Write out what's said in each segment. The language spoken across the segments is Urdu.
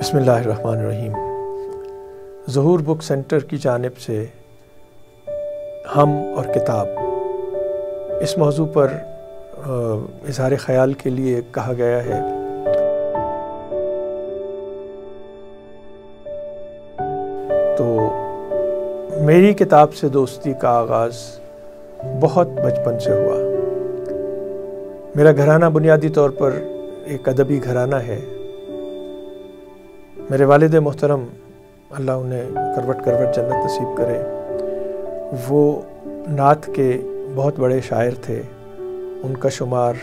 بسم اللہ الرحمن الرحیم۔ ظہور بک سینٹر کی جانب سے ہم اور کتاب اس موضوع پر اظہار خیال کے لیے کہا گیا ہے۔ تو میری کتاب سے دوستی کا آغاز بہت بچپن سے ہوا۔ میرا گھرانہ بنیادی طور پر ایک ادبی گھرانہ ہے۔ میرے والد محترم اللہ انہیں کروٹ کروٹ جنت نصیب کرے، وہ نعت کے بہت بڑے شاعر تھے۔ ان کا شمار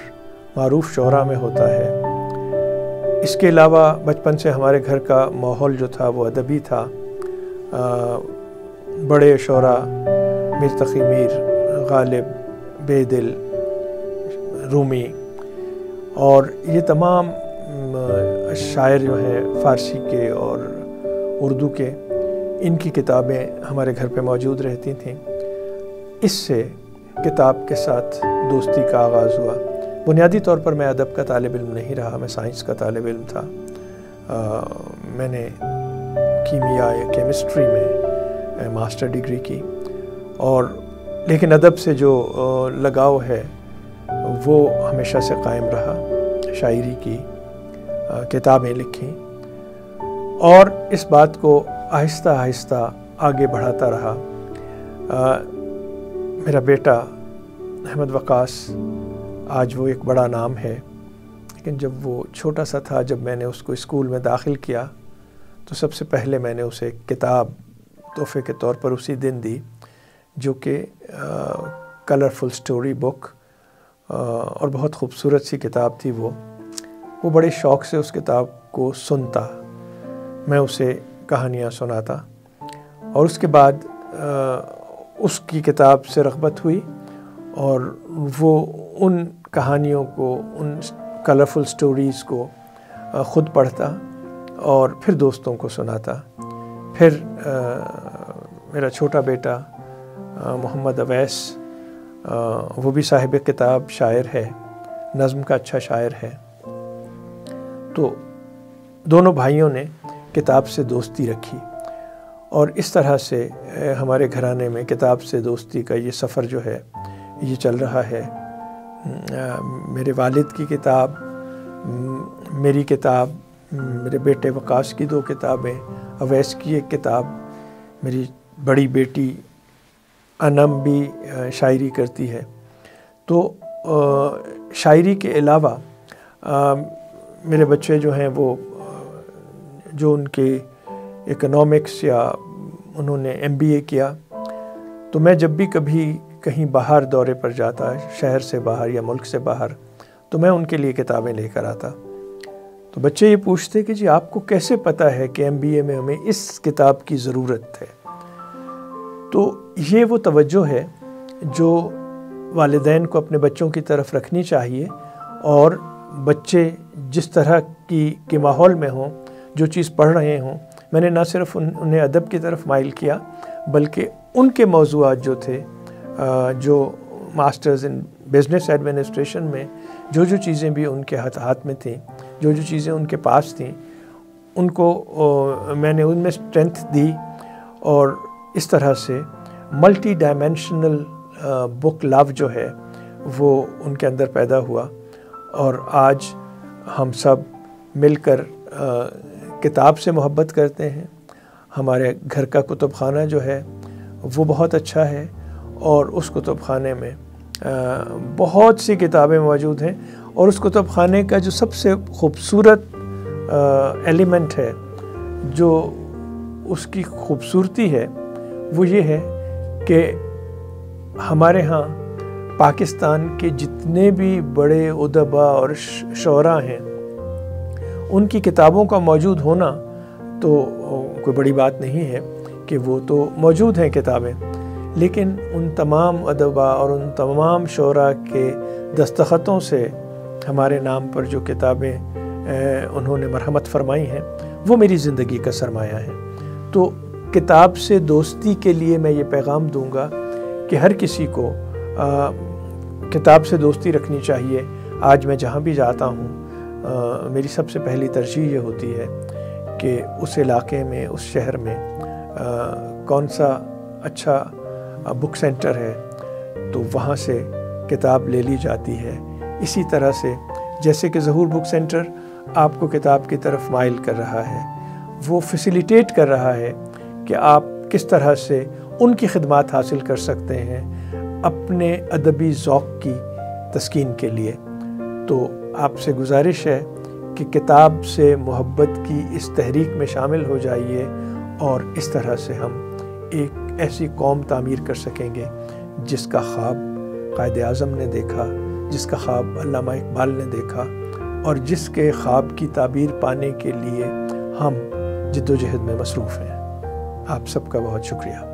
معروف شعراء میں ہوتا ہے۔ اس کے علاوہ بچپن سے ہمارے گھر کا ماحول جو تھا وہ ادبی تھا۔ بڑے شعراء میر تقی میر، غالب، بیدل، رومی اور یہ تمام شاعر جو ہیں فارسی کے اور اردو کے، ان کی کتابیں ہمارے گھر پہ موجود رہتی تھیں۔ اس سے کتاب کے ساتھ دوستی کا آغاز ہوا۔ بنیادی طور پر میں ادب کا طالب علم نہیں رہا، میں سائنس کا طالب علم تھا۔ میں نے کیمیا یا کیمسٹری میں ماسٹر ڈگری کی، اور لیکن ادب سے جو لگاؤ ہے وہ ہمیشہ سے قائم رہا۔ شاعری کی کتابیں لکھیں اور اس بات کو آہستہ آہستہ آگے بڑھاتا رہا۔ میرا بیٹا احمد وقاص آج وہ ایک بڑا نام ہے، لیکن جب وہ چھوٹا سا تھا، جب میں نے اس کو اسکول میں داخل کیا تو سب سے پہلے میں نے اسے کتاب تحفے کے طور پر اسی دن دی، جو کہ کلرفل سٹوری بک، اور بہت خوبصورت سی کتاب تھی۔ وہ بڑے شوق سے اس کتاب کو سنتا، میں اسے کہانیاں سناتا، اور اس کے بعد اس کی کتاب سے رغبت ہوئی اور وہ ان کہانیوں کو، ان کلرفل سٹوریز کو خود پڑھتا اور پھر دوستوں کو سناتا۔ پھر میرا چھوٹا بیٹا محمد اویس، وہ بھی صاحب کتاب شاعر ہے، نظم کا اچھا شاعر ہے۔ تو دونوں بھائیوں نے کتاب سے دوستی رکھی، اور اس طرح سے ہمارے گھرانے میں کتاب سے دوستی کا یہ سفر جو ہے یہ چل رہا ہے۔ میرے والد کی کتاب، میری کتاب، میرے بیٹے وقاص کی 2 کتابیں، اویس کی 1 کتاب، میری بڑی بیٹی انم بھی شاعری کرتی ہے۔ تو شاعری کے علاوہ میرے بچے جو ہیں وہ جو ان کے اکنامکس یا انہوں نے MBA کیا، تو میں جب بھی کبھی کہیں باہر دورے پر جاتا، شہر سے باہر یا ملک سے باہر، تو میں ان کے لیے کتابیں لے کر آتا۔ تو بچے یہ پوچھتے کہ جی آپ کو کیسے پتہ ہے کہ MBA میں ہمیں اس کتاب کی ضرورت ہے؟ تو یہ وہ توجہ ہے جو والدین کو اپنے بچوں کی طرف رکھنی چاہیے، اور بچے جس طرح کی ماحول میں ہوں، جو چیز پڑھ رہے ہوں، میں نے نہ صرف انہیں ادب کی طرف مائل کیا، بلکہ ان کے موضوعات جو تھے، جو ماسٹرز ان بزنس ایڈمنسٹریشن میں جو چیزیں بھی ان کے ہاتھ میں تھیں، جو چیزیں ان کے پاس تھیں، ان کو میں نے ان میں اسٹرینتھ دی، اور اس طرح سے ملٹی ڈائمینشنل بک لو جو ہے وہ ان کے اندر پیدا ہوا۔ اور آج ہم سب مل کر کتاب سے محبت کرتے ہیں۔ ہمارے گھر کا کتب خانہ جو ہے وہ بہت اچھا ہے، اور اس کتب خانے میں بہت سی کتابیں موجود ہیں، اور اس کتب خانے کا جو سب سے خوبصورت ایلیمنٹ ہے، جو اس کی خوبصورتی ہے، وہ یہ ہے کہ ہمارے ہاں پاکستان کے جتنے بھی بڑے ادبا اور شعراء ہیں، ان کی کتابوں کا موجود ہونا تو کوئی بڑی بات نہیں ہے کہ وہ تو موجود ہیں کتابیں، لیکن ان تمام ادبا اور ان تمام شعراء کے دستخطوں سے ہمارے نام پر جو کتابیں انہوں نے مرحمت فرمائی ہیں، وہ میری زندگی کا سرمایہ ہے۔ تو کتاب سے دوستی کے لیے میں یہ پیغام دوں گا کہ ہر کسی کو کتاب سے دوستی رکھنی چاہیے۔ آج میں جہاں بھی جاتا ہوں، میری سب سے پہلی ترجیح یہ ہوتی ہے کہ اس علاقے میں، اس شہر میں کون سا اچھا بک سینٹر ہے تو وہاں سے کتاب لے لی جاتی ہے۔ اسی طرح سے جیسے کہ ظہور بک سینٹر آپ کو کتاب کی طرف مائل کر رہا ہے، وہ فیسیلیٹیٹ کر رہا ہے کہ آپ کس طرح سے ان کی خدمات حاصل کر سکتے ہیں اپنے ادبی ذوق کی تسکین کے لیے۔ تو آپ سے گزارش ہے کہ کتاب سے محبت کی اس تحریک میں شامل ہو جائیے، اور اس طرح سے ہم ایک ایسی قوم تعمیر کر سکیں گے جس کا خواب قائد اعظم نے دیکھا، جس کا خواب علامہ اقبال نے دیکھا، اور جس کے خواب کی تعبیر پانے کے لیے ہم جد و جہد میں مصروف ہیں۔ آپ سب کا بہت شکریہ۔